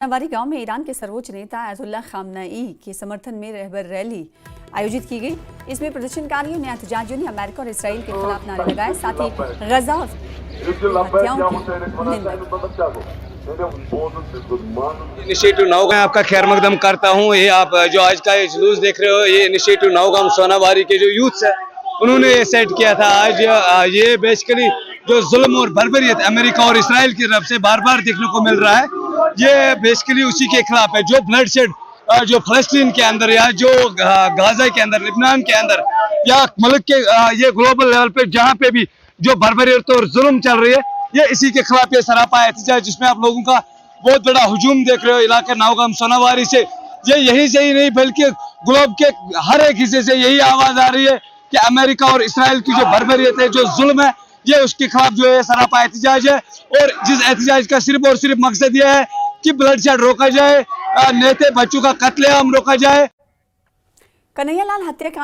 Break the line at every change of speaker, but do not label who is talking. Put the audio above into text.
नवारी गांव में ईरान के सर्वोच्च नेता अयतुल्लाह खामनेई के समर्थन में रहबर रैली आयोजित की गई। इसमें प्रदर्शनकारियों ने एहतजाजियों ने अमेरिका और इसराइल के खिलाफ नारे लगाए, साथ ही गजा हत्याओं की निंदा की।
इनिशिएटिव नौगाम मैं आपका खैर मकदम करता हूँ। ये आप जो आज का ये जुलूस देख रहे हो, ये इनिशिएटिव नौगाम सोनावारी के जो यूथ है उन्होंने ये सेट किया था। आज ये बेसिकली जो जुल्म और बर्बरियत अमेरिका और इसराइल की तरफ से बार बार देखने को मिल रहा है, ये बेसिकली उसी के खिलाफ है। जो ब्लड शेड जो फलस्तीन के अंदर या जो गाजा के अंदर, लेबनान के अंदर या मुल्क के ये ग्लोबल लेवल पे जहाँ पे भी जो बर्बरियत और जुल्म चल रही है, ये इसी के खिलाफ ये सरापा एहतजाज जिसमें आप लोगों का बहुत बड़ा हुजूम देख रहे हो इलाके नौगाम सोनावारी से। ये यहीं से ही नहीं बल्कि ग्लोब के हर एक हिस्से से यही आवाज आ रही है कि अमेरिका और इसराइल की जो बर्बरियत है, जो जुल्म है, ये उसके खिलाफ जो है सरापा एहतजाज है। और जिस एहतजाज का सिर्फ और सिर्फ मकसद यह है कि ब्लड शेड रोका जाए, नेते बच्चों का कत्लेआम रोका जाए।
कन्हैयालाल हत्याकांड